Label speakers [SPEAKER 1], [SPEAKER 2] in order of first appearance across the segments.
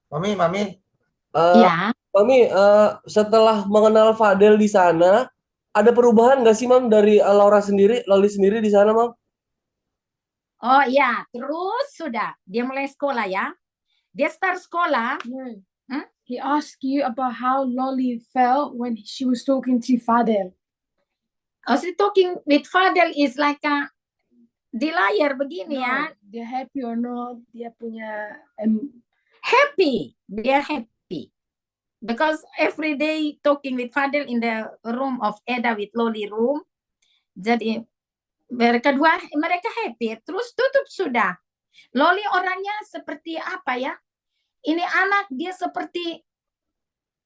[SPEAKER 1] Mami, eh
[SPEAKER 2] Ya,
[SPEAKER 1] Mami, setelah mengenal Fadel di sana, ada perubahan nggak sih, Mam, dari Laura sendiri, Loli sendiri di sana, Mam?
[SPEAKER 2] oh ya, terus sudah dia mulai sekolah ya. Dia start sekolah.
[SPEAKER 3] No.
[SPEAKER 2] Hmm?
[SPEAKER 3] He asked you about how Lolly felt when she was talking to Fadel.
[SPEAKER 2] Also talking with Fadel is like di layar begini ya.
[SPEAKER 3] No, dia happy or not, dia punya
[SPEAKER 2] Happy, dia happy. Because every day talking with Fadel in the room of Eda with Loli room. Jadi mereka happy. Terus tutup sudah. Loli orangnya seperti apa ya? Ini anak dia seperti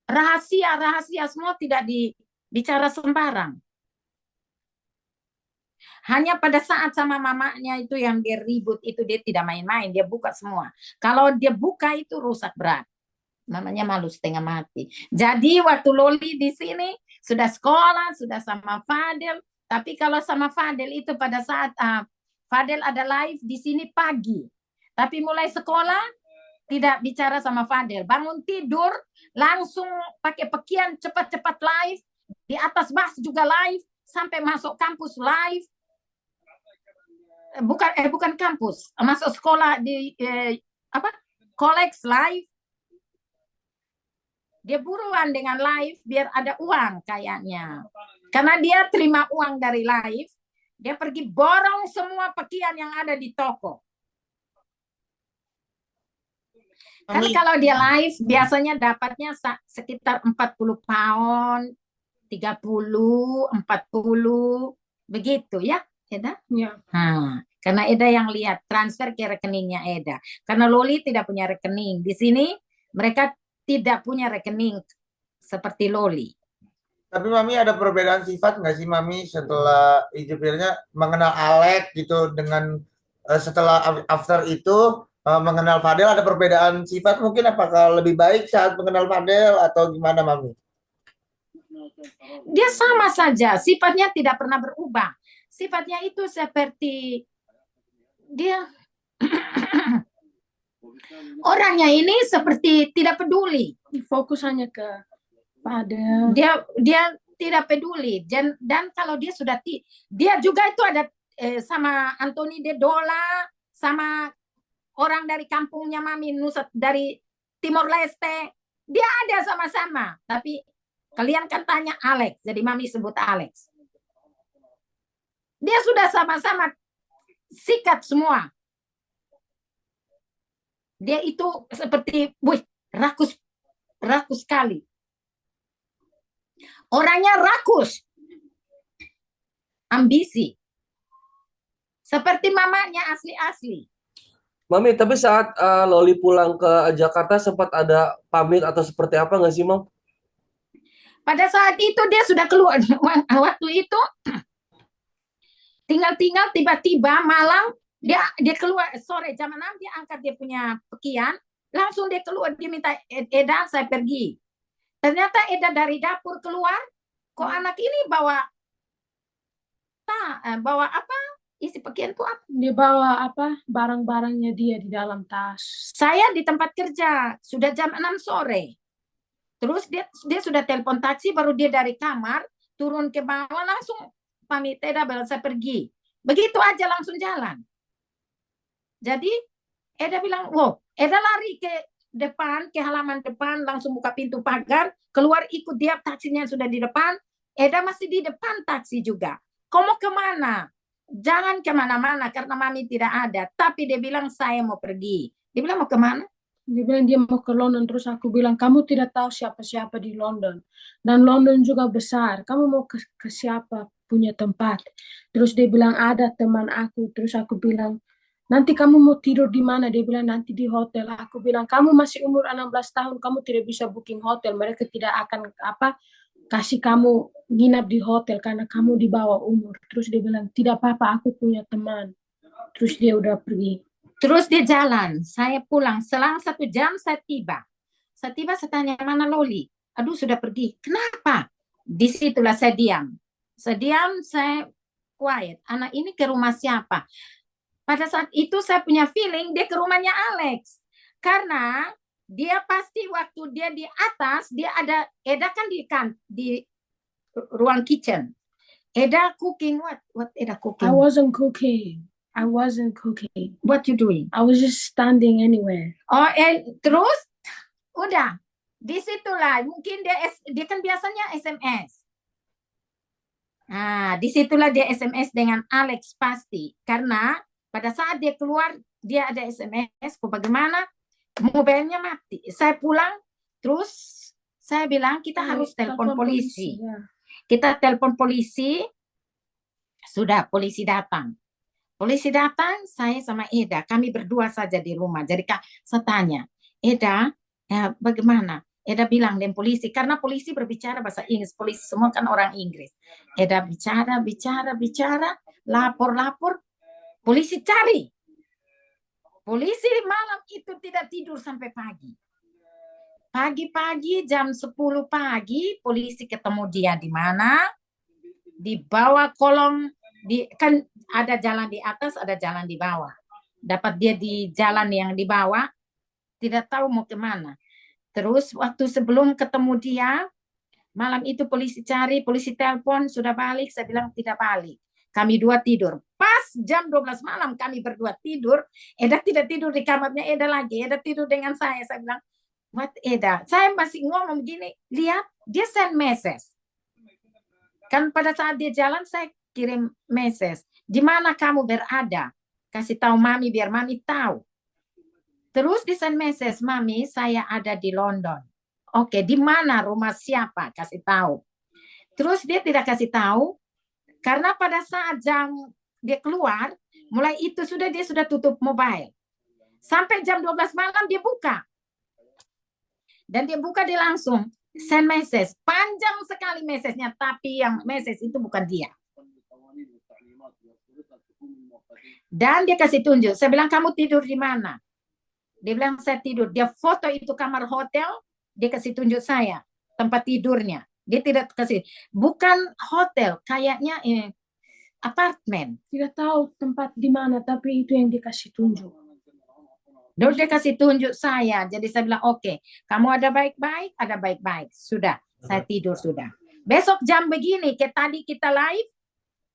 [SPEAKER 2] rahasia semua tidak dibicara sembarang. Hanya pada saat sama mamanya itu yang dia ribut itu dia tidak main-main, dia buka semua. Kalau dia buka itu rusak berat. Namanya malu setengah mati. Jadi waktu Loli di sini sudah sekolah, sudah sama Fadel. Tapi kalau sama Fadel itu pada saat Fadel ada live di sini pagi. Tapi mulai sekolah tidak bicara sama Fadel. Bangun tidur langsung pakai pakaian cepat-cepat live. Di atas bus juga live. Sampai masuk kampus live. Bukan kampus. Masuk sekolah di apa? Koleks live. Dia buruan dengan live biar ada uang kayaknya. Karena dia terima uang dari live, dia pergi borong semua pakaian yang ada di toko. Kan
[SPEAKER 1] Mami,
[SPEAKER 2] kalau dia live biasanya dapatnya sekitar 40 pound, 30, 40, begitu ya, Eda?
[SPEAKER 3] ya.
[SPEAKER 2] Karena Eda yang lihat transfer ke rekeningnya Eda. Karena Loli tidak punya rekening. Di sini mereka tidak punya rekening seperti Loli.
[SPEAKER 1] tapi Mami ada perbedaan sifat nggak sih, Mami, setelah Ijibirnya mengenal Alek gitu dengan setelah after itu mengenal Fadel ada perbedaan sifat mungkin apakah lebih baik saat mengenal Fadel atau gimana, Mami?
[SPEAKER 2] Dia sama saja, sifatnya tidak pernah berubah. Sifatnya itu seperti dia orangnya ini seperti tidak peduli.
[SPEAKER 3] Fokus hanya ke Fadel.
[SPEAKER 2] Dia tidak peduli dan kalau dia sudah dia juga itu ada sama Anthony De Dola sama orang dari kampungnya Mami Nusat dari Timor Leste. Dia ada sama-sama, tapi kalian kan tanya Alex, jadi Mami sebut Alex. Dia sudah sama-sama sikat semua. Dia itu seperti, rakus sekali. Orangnya rakus, ambisi. Seperti mamanya asli-asli.
[SPEAKER 1] Mami, tapi saat Loli pulang ke Jakarta sempat ada pamit atau seperti apa nggak sih, Mam?
[SPEAKER 2] Pada saat itu dia sudah keluar. Waktu itu tinggal-tinggal tiba-tiba malam dia keluar sore jam 6 dia angkat dia punya pekian, langsung dia keluar dia minta Eda saya pergi. Ternyata Eda dari dapur keluar, kok anak ini bawa apa? Isi pakaian tuh apa?
[SPEAKER 3] Dia bawa apa? Barang-barangnya dia di dalam tas.
[SPEAKER 2] Saya di tempat kerja sudah jam 6 sore. Terus dia sudah telepon taksi baru dia dari kamar turun ke bawah langsung pamit Eda bilang saya pergi. Begitu aja langsung jalan. Jadi Eda bilang, wow, Eda lari ke depan, ke halaman depan, langsung buka pintu pagar, keluar ikut dia, taksinya sudah di depan, Eda masih di depan taksi juga. Kau mau kemana? Jangan kemana-mana karena mami tidak ada. Tapi dia bilang saya mau pergi. Dia bilang mau kemana?
[SPEAKER 3] Dia bilang dia mau ke London, terus aku bilang kamu tidak tahu siapa-siapa di London. Dan London juga besar, kamu mau ke siapa punya tempat. Terus dia bilang ada teman aku, terus aku bilang nanti kamu mau tidur di mana? Dia bilang nanti di hotel. Aku bilang kamu masih umur 16 tahun, kamu tidak bisa booking hotel. Mereka tidak akan apa kasih kamu nginap di hotel karena kamu di bawah umur. Terus dia bilang tidak apa-apa, aku punya teman. Terus dia udah pergi.
[SPEAKER 2] Terus dia jalan, saya pulang. Selang 1 jam saya tiba. Saya tanya, mana Loli? Aduh, sudah pergi. Kenapa? Disitulah saya diam. Saya diam, saya quiet. Anak ini ke rumah siapa? Pada saat itu saya punya feeling dia ke rumahnya Alex. Karena dia pasti waktu dia di atas, dia ada, Eda kan di ruang kitchen. Eda cooking, what Eda cooking?
[SPEAKER 3] I wasn't cooking. I wasn't cooking.
[SPEAKER 2] What you doing?
[SPEAKER 3] I was just standing anywhere.
[SPEAKER 2] Oh, terus udah disitulah mungkin dia kan biasanya SMS. Nah, disitulah dia SMS dengan Alex pasti, karena pada saat dia keluar dia ada SMS, kok bagaimana mobilnya mati. Saya pulang, terus saya bilang kita harus telepon polisi.
[SPEAKER 3] Ya.
[SPEAKER 2] Kita telepon polisi, sudah polisi datang. Polisi datang, saya sama Eda, kami berdua saja di rumah. Jadi saya tanya, Eda, bagaimana? Eda bilang dengan polisi, karena polisi berbicara bahasa Inggris, polisi semua kan orang Inggris. Eda bicara, lapor, polisi cari. Polisi malam itu tidak tidur sampai pagi. Pagi-pagi jam 10 pagi, polisi ketemu dia di mana? Di bawah kolong, kan ada jalan di atas, ada jalan di bawah. Dapat dia di jalan yang di bawah, tidak tahu mau kemana. Terus waktu sebelum ketemu dia, malam itu polisi cari, polisi telepon, sudah balik, saya bilang tidak balik. Kami dua tidur. Pas jam 12 malam kami berdua tidur, Eda tidak tidur di kamarnya Eda lagi, Eda tidur dengan saya. Saya bilang, what Eda? Saya masih ngomong begini, lihat dia send message. Kan pada saat dia jalan saya kirim message. Di mana kamu berada? Kasih tahu Mami biar Mami tahu. Terus di send message, Mami saya ada di London. Oke, di mana rumah siapa? Kasih tahu. Terus dia tidak kasih tahu karena pada saat jam dia keluar, mulai itu dia sudah tutup mobile. Sampai jam 12 malam dia buka. Dan dia buka dia langsung send message. Panjang sekali message-nya, tapi yang message itu bukan dia. Dan dia kasih tunjuk. Saya bilang, kamu tidur di mana? Dia bilang, saya tidur. Dia foto itu kamar hotel, dia kasih tunjuk saya tempat tidurnya. Dia tidak kasih, bukan hotel, kayaknya apartemen.
[SPEAKER 3] Tidak tahu tempat di mana, tapi itu yang dikasih tunjuk.
[SPEAKER 2] Terus dia kasih tunjuk saya. Jadi saya bilang, oke, kamu ada baik-baik, ada baik-baik. Sudah, saya tidur sudah. Besok jam begini, kayak tadi kita live,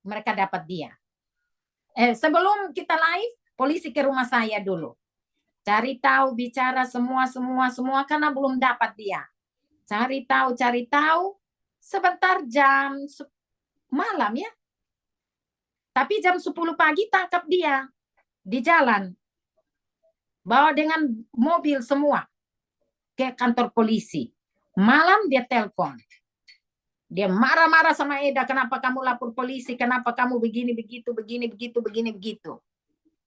[SPEAKER 2] mereka dapat dia. Sebelum kita live, polisi ke rumah saya dulu. Cari tahu, bicara semua, karena belum dapat dia. Cari tahu. Sebentar jam malam ya. Tapi jam 10 pagi tangkap dia di jalan. Bawa dengan mobil semua ke kantor polisi. Malam dia telepon. Dia marah-marah sama Eda, kenapa kamu lapor polisi, kenapa kamu begini, begitu.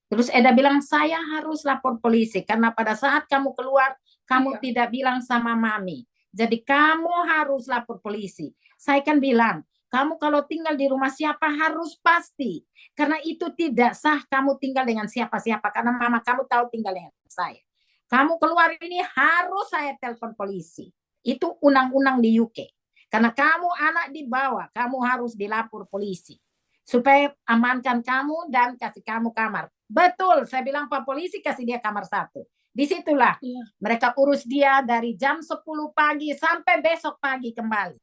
[SPEAKER 2] Terus Eda bilang, saya harus lapor polisi, karena pada saat kamu keluar, kamu tidak bilang sama Mami. Jadi kamu harus lapor polisi. Saya kan bilang, kamu kalau tinggal di rumah siapa harus pasti. Karena itu tidak sah kamu tinggal dengan siapa-siapa. Karena mama kamu tahu tinggal dengan saya. Kamu keluar ini harus saya telepon polisi. Itu undang-undang di UK. Karena kamu anak di bawah, kamu harus dilapor polisi. Supaya amankan kamu dan kasih kamu kamar. Betul, saya bilang Pak Polisi kasih dia kamar 1. Disitulah mereka urus dia dari jam 10 pagi sampai besok pagi kembali.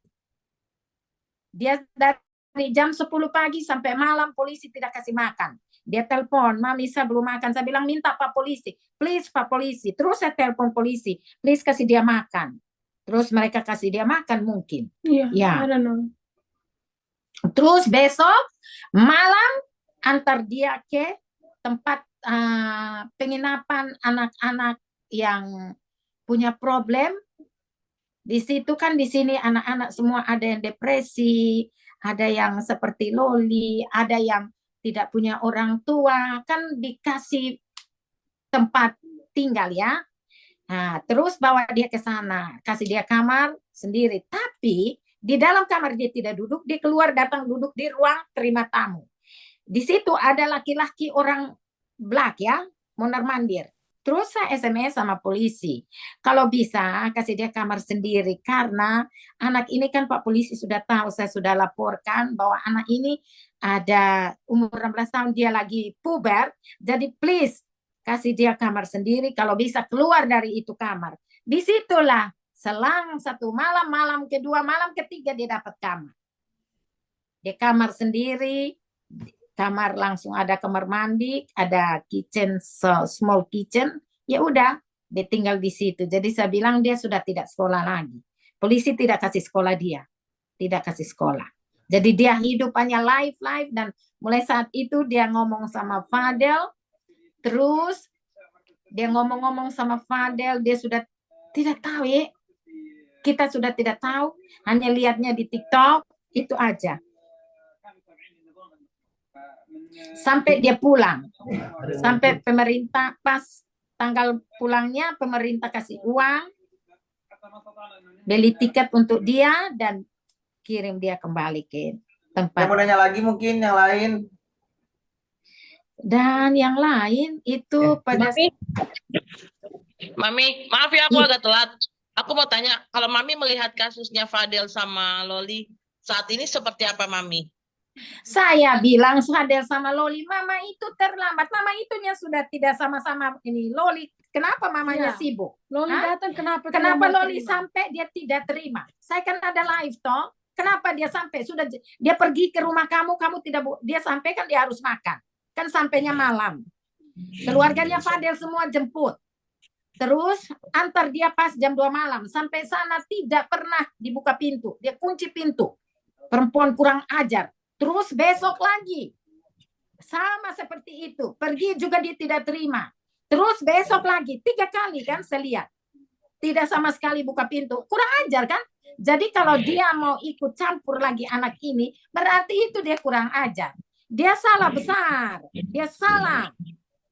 [SPEAKER 2] Dia dari jam 10 pagi sampai malam polisi tidak kasih makan. Dia telepon, Mami saya belum makan. Saya bilang minta Pak Polisi, please Pak Polisi. Terus saya telepon polisi, please kasih dia makan. Terus mereka kasih dia makan mungkin.
[SPEAKER 3] I don't know.
[SPEAKER 2] Terus besok malam antar dia ke tempat penginapan anak-anak yang punya problem. Di situ kan di sini anak-anak semua ada yang depresi, ada yang seperti Loli, ada yang tidak punya orang tua, kan dikasih tempat tinggal ya. Nah, terus bawa dia ke sana, kasih dia kamar sendiri. Tapi di dalam kamar dia tidak duduk, dia keluar datang duduk di ruang terima tamu. Di situ ada laki-laki orang black ya, mondar-mandir. Terus saya SMS sama polisi. Kalau bisa kasih dia kamar sendiri. Karena anak ini kan Pak Polisi sudah tahu. Saya sudah laporkan bahwa anak ini ada umur 16 tahun. Dia lagi puber. Jadi please kasih dia kamar sendiri, kalau bisa keluar dari itu kamar. Disitulah selang 1 malam, malam kedua, malam ketiga dia dapat kamar. Dia kamar sendiri, kamar langsung ada kamar mandi, ada kitchen, small kitchen, ya udah, dia tinggal di situ. Jadi saya bilang dia sudah tidak sekolah lagi. Polisi tidak kasih sekolah dia, tidak kasih sekolah. Jadi dia hidupannya live, dan mulai saat itu dia ngomong sama Fadel, terus dia ngomong-ngomong sama Fadel, dia sudah tidak tahu ya. Kita sudah tidak tahu, hanya lihatnya di TikTok, itu aja. Sampai dia pulang. Sampai pemerintah, pas tanggal pulangnya, pemerintah kasih uang, beli tiket untuk dia, dan kirim dia kembali ke tempat.
[SPEAKER 1] Yang mau nanya lagi mungkin yang lain.
[SPEAKER 2] Dan yang lain itu pada
[SPEAKER 4] Mami, maaf ya aku agak telat. Aku mau tanya, kalau Mami melihat kasusnya Fadel sama Loli saat ini seperti apa, Mami?
[SPEAKER 2] saya bilang Fadel sama Loli, mama itu terlambat. Mama itunya sudah tidak sama-sama ini. Loli, kenapa mamanya
[SPEAKER 3] Iya.
[SPEAKER 2] sibuk?
[SPEAKER 3] Loli
[SPEAKER 2] Hah?
[SPEAKER 3] datang kenapa
[SPEAKER 2] Kenapa
[SPEAKER 3] tidak mau
[SPEAKER 2] Loli
[SPEAKER 3] terima?
[SPEAKER 2] sampai dia tidak terima? Saya kan ada live toh. Kenapa dia sampai? Sudah dia pergi ke rumah kamu tidak dia sampai kan dia harus makan. Kan sampainya malam. Keluarganya Fadel semua jemput. Terus antar dia pas jam 2 malam. Sampai sana tidak pernah dibuka pintu. Dia kunci pintu. Perempuan kurang ajar. Terus besok lagi. Sama seperti itu. Pergi juga dia tidak terima. Terus besok lagi. 3 kali kan saya lihat. Tidak sama sekali buka pintu. Kurang ajar kan? Jadi kalau dia mau ikut campur lagi anak ini, berarti itu dia kurang ajar. Dia salah besar. Dia salah.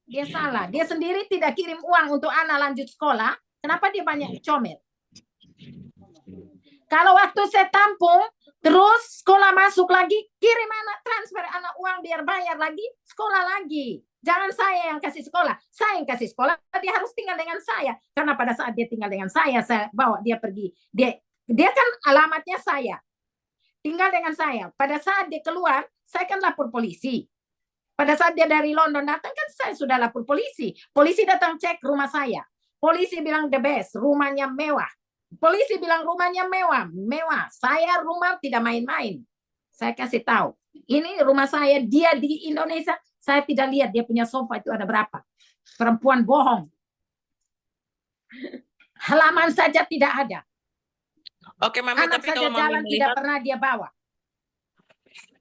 [SPEAKER 2] Dia salah. Dia sendiri tidak kirim uang untuk anak lanjut sekolah. Kenapa dia banyak comel? Kalau waktu saya tampung, terus sekolah masuk lagi, kirim anak, transfer anak uang biar bayar lagi, sekolah lagi. Jangan saya yang kasih sekolah. Saya yang kasih sekolah, dia harus tinggal dengan saya. Karena pada saat dia tinggal dengan saya bawa dia pergi. Dia kan alamatnya saya. Tinggal dengan saya. Pada saat dia keluar, saya kan lapor polisi. Pada saat dia dari London datang, kan saya sudah lapor polisi. Polisi datang cek rumah saya. Polisi bilang the best, rumahnya mewah. Polisi bilang rumahnya mewah. Mewah. Saya rumah tidak main-main. Saya kasih tahu. Ini rumah saya, dia di Indonesia. Saya tidak lihat dia punya sofa itu ada berapa. Perempuan bohong. Halaman saja tidak ada.
[SPEAKER 4] Oke, Mami,
[SPEAKER 2] Anak
[SPEAKER 4] tapi
[SPEAKER 2] saja
[SPEAKER 4] kalau Mami
[SPEAKER 2] jalan tidak
[SPEAKER 4] melihat,
[SPEAKER 2] pernah dia bawa.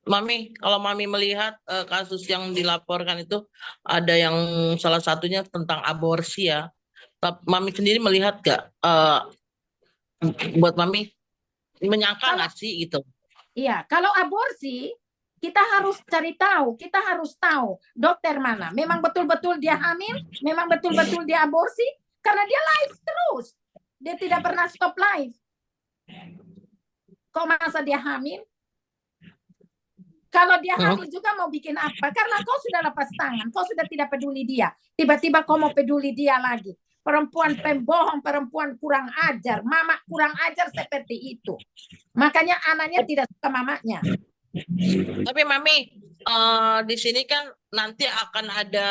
[SPEAKER 4] Mami, kalau Mami melihat kasus yang dilaporkan itu ada yang salah satunya tentang aborsi ya. Mami sendiri melihat gak? Buat Mami menyangka nggak sih gitu?
[SPEAKER 2] Iya, kalau aborsi kita harus cari tahu, kita harus tahu dokter mana. Memang betul-betul dia hamil, memang betul-betul dia aborsi, karena dia live terus. Dia tidak pernah stop live. Kok masa dia hamil? Kalau dia hamil juga mau bikin apa? Karena kau sudah lepas tangan, kau sudah tidak peduli dia. Tiba-tiba kau mau peduli dia lagi. Perempuan pembohong, perempuan kurang ajar, mama kurang ajar seperti itu. Makanya anaknya tidak suka mamanya.
[SPEAKER 4] Tapi Mami, di sini kan nanti akan ada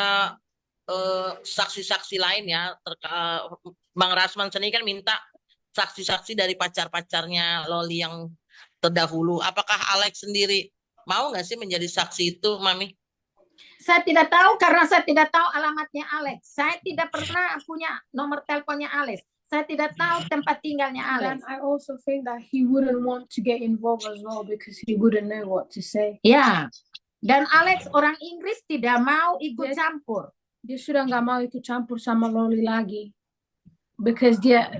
[SPEAKER 4] saksi-saksi lain ya. Bang Rasman sendiri kan minta saksi-saksi dari pacar-pacarnya Loli yang terdahulu. Apakah Alex sendiri mau nggak sih menjadi saksi itu, Mami?
[SPEAKER 2] Saya tidak tahu karena saya tidak tahu alamatnya Alex. Saya tidak pernah punya nomor teleponnya Alex. Saya tidak tahu tempat tinggalnya Alex.
[SPEAKER 3] And I also think that he wouldn't want to get involved as well because he wouldn't know what to say.
[SPEAKER 2] Ya, dan Alex orang Inggris tidak mau ikut campur.
[SPEAKER 3] Dia sudah nggak mau ikut campur sama Loli lagi. Because dia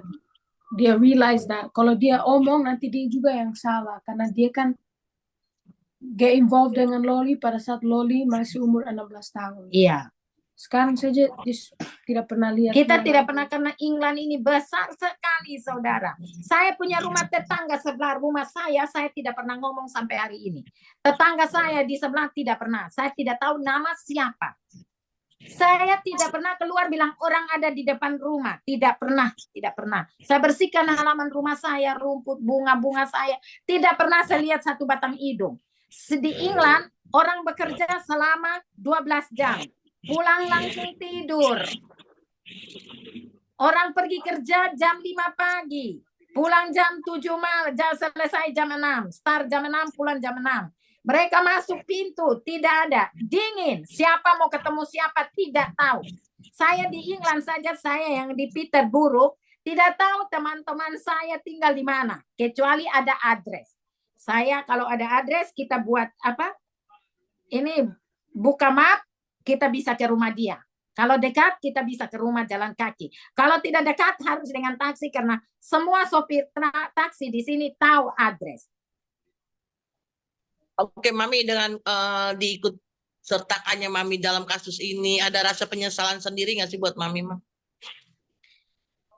[SPEAKER 3] realize that kalau dia omong nanti dia juga yang salah. Karena dia kan get involved dengan Loli pada saat Loli masih umur 16 tahun.
[SPEAKER 2] Iya.
[SPEAKER 3] Sekarang saja dia tidak pernah lihat.
[SPEAKER 2] Kita tidak pernah, karena England ini besar sekali, saudara. Saya punya rumah tetangga sebelah rumah saya tidak pernah ngomong sampai hari ini. Tetangga saya di sebelah tidak pernah. Saya tidak tahu nama siapa. Saya tidak pernah keluar bilang orang ada di depan rumah. Tidak pernah, tidak pernah. Saya bersihkan halaman rumah saya, rumput, bunga-bunga saya. Tidak pernah saya lihat satu batang hidung. Di England, orang bekerja selama 12 jam. pulang langsung tidur. Orang pergi kerja jam 5 pagi, pulang jam 7 malam, selesai jam 6, start jam 6, pulang jam 6. Mereka masuk pintu, tidak ada, dingin, siapa mau ketemu siapa tidak tahu. Saya di England saja, saya yang di Peterborough, tidak tahu teman-teman saya tinggal di mana, kecuali ada address. Saya kalau ada address, kita buat apa? Ini buka map, kita bisa ke rumah dia. Kalau dekat, kita bisa ke rumah jalan kaki. Kalau tidak dekat, harus dengan taksi karena semua sopir taksi di sini tahu address.
[SPEAKER 4] Oke, Mami, dengan diikut sertakannya Mami dalam kasus ini, ada rasa penyesalan sendiri nggak sih buat Mami, Ma?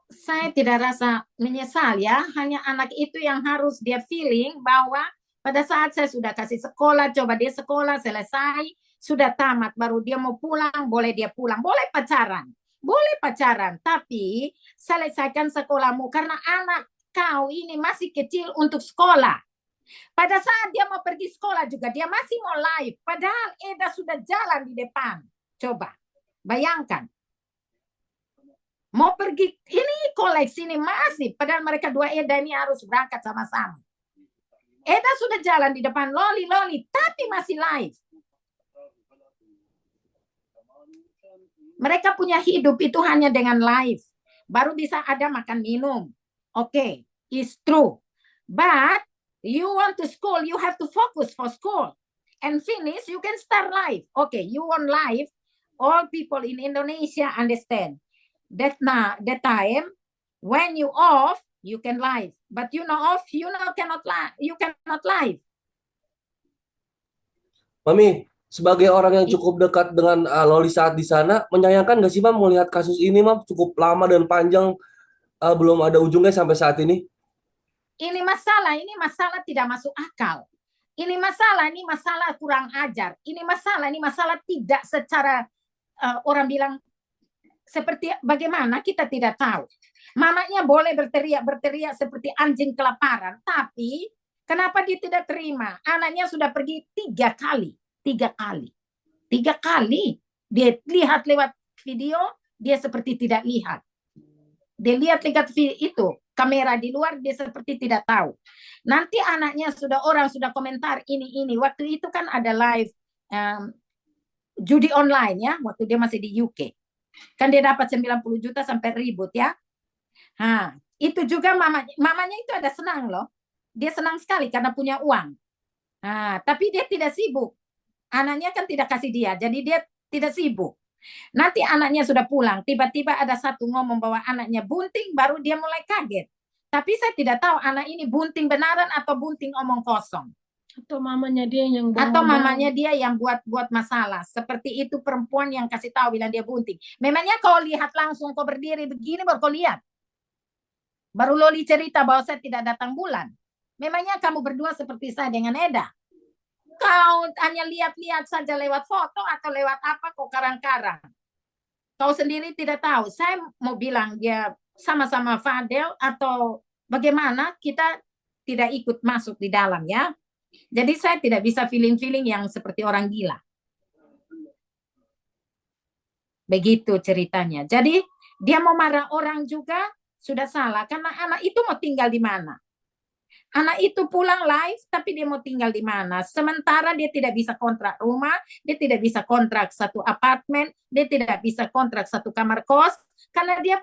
[SPEAKER 2] Saya tidak rasa menyesal ya, hanya anak itu yang harus dia feeling bahwa pada saat saya sudah kasih sekolah, coba dia sekolah selesai, sudah tamat, baru dia mau pulang, boleh dia pulang, boleh pacaran, tapi selesaikan sekolahmu karena anak kau ini masih kecil untuk sekolah. Pada saat dia mau pergi sekolah juga, dia masih mau live, padahal Eda sudah jalan di depan. Coba, bayangkan. Mau pergi, ini koleksi ini masih, padahal mereka dua Eda ini harus berangkat sama-sama. Eda sudah jalan di depan loli, tapi masih live. Mereka punya hidup itu hanya dengan live. Baru bisa ada makan minum. Oke, it's true. But you want to school, you have to focus for school. And finish, you can start live. Okay, you want live, all people in Indonesia understand. That time when you off, you can live. But you know off, you cannot live.
[SPEAKER 5] Mami, sebagai orang yang cukup dekat dengan Loli saat di sana, menyayangkan nggak sih, Mam, melihat kasus ini, Mam, cukup lama dan panjang, belum ada ujungnya sampai saat ini?
[SPEAKER 2] Ini masalah tidak masuk akal. Ini masalah kurang ajar. Ini masalah tidak secara orang bilang seperti bagaimana kita tidak tahu. Mamanya boleh berteriak seperti anjing kelaparan, tapi kenapa dia tidak terima? Anaknya sudah pergi 3 kali. 3 kali. Dia lihat lewat video, dia seperti tidak lihat. Dia lihat itu kamera di luar, dia seperti tidak tahu. Nanti anaknya orang sudah komentar ini. Waktu itu kan ada live judi online ya, waktu dia masih di UK. Kan dia dapat 90 juta sampai ribut ya. Nah, itu juga mamanya itu ada senang loh. Dia senang sekali karena punya uang. Nah, tapi dia tidak sibuk. Anaknya kan tidak kasih dia, jadi dia tidak sibuk. Nanti anaknya sudah pulang, tiba-tiba ada satu ngomong bahwa anaknya bunting, baru dia mulai kaget. Tapi saya tidak tahu anak ini bunting benaran atau bunting omong kosong.
[SPEAKER 3] Atau mamanya dia yang
[SPEAKER 2] buat masalah. Seperti itu perempuan yang kasih tahu bilang dia bunting. Memangnya kau lihat langsung kau berdiri begini baru kau lihat. Baru Loli cerita bahwa saya tidak datang bulan. Memangnya kamu berdua seperti saya dengan Eda. Kau hanya lihat-lihat saja lewat foto atau lewat apa kau karang-karang. Kau sendiri tidak tahu. Saya mau bilang dia sama-sama Fadel atau bagaimana kita tidak ikut masuk di dalam ya. Jadi saya tidak bisa feeling-feeling yang seperti orang gila. Begitu ceritanya. Jadi dia mau marah orang juga sudah salah. Karena anak itu mau tinggal di mana? Anak itu pulang live tapi dia mau tinggal di mana? Sementara dia tidak bisa kontrak rumah, dia tidak bisa kontrak satu apartemen, dia tidak bisa kontrak satu kamar kos. Karena dia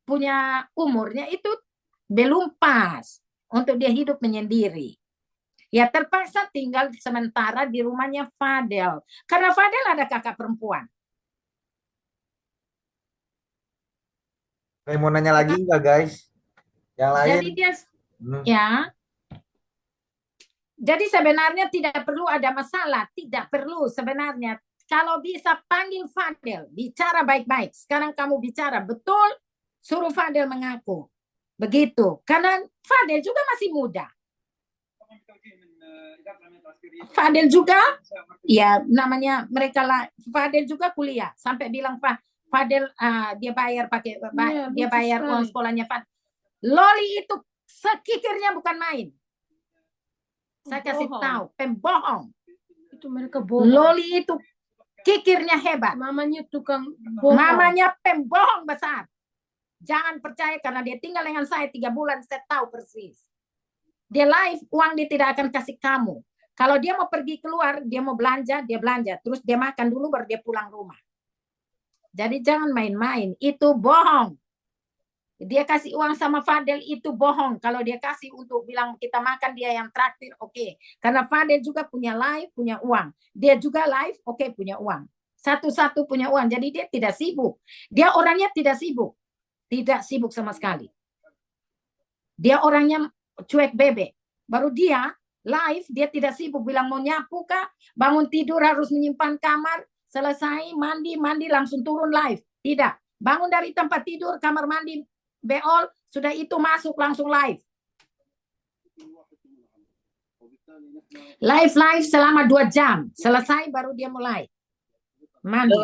[SPEAKER 2] punya umurnya itu belum pas untuk dia hidup menyendiri. Ya terpaksa tinggal sementara di rumahnya Fadel. Karena Fadel ada kakak perempuan.
[SPEAKER 1] Mau nanya lagi nggak guys? Yang lain?
[SPEAKER 2] Jadi dia, ya. Jadi sebenarnya tidak perlu ada masalah. Tidak perlu sebenarnya. Kalau bisa panggil Fadel. Bicara baik-baik. Sekarang kamu bicara betul. Suruh Fadel mengaku. Begitu. Karena Fadel juga masih muda. Fadel juga, ya namanya mereka lah. Fadel juga kuliah. Sampai bilang Fadel dia bayar dia bayar uang sekolahnya Fadel. Loli itu sekikirnya bukan main. Saya kasih tahu, pembohong.
[SPEAKER 3] Itu mereka bohong.
[SPEAKER 2] Loli itu Kikirnya hebat.
[SPEAKER 3] Mamanya tukang bohong.
[SPEAKER 2] Mamanya pembohong besar. Jangan percaya karena dia tinggal dengan saya 3 bulan, saya tahu persis. Dia live, uang dia tidak akan kasih kamu. Kalau dia mau pergi keluar, dia mau belanja, dia belanja. Terus dia makan dulu, baru dia pulang rumah. Jadi jangan main-main, itu bohong. Dia kasih uang sama Fadel, itu bohong. Kalau dia kasih untuk bilang kita makan, dia yang traktir, oke. Karena Fadel juga punya live, punya uang. Dia juga live, oke, punya uang. Satu-satu punya uang, jadi dia tidak sibuk. Dia orangnya tidak sibuk. Tidak sibuk sama sekali. Dia orangnya cuek bebek. Baru dia live, dia tidak sibuk. Bilang mau nyapu kah? Bangun tidur harus menyimpan kamar. Selesai mandi langsung turun live. Tidak. Bangun dari tempat tidur, kamar mandi, beol, sudah itu masuk langsung live. Live selama 2 jam. Selesai baru dia mulai mandi.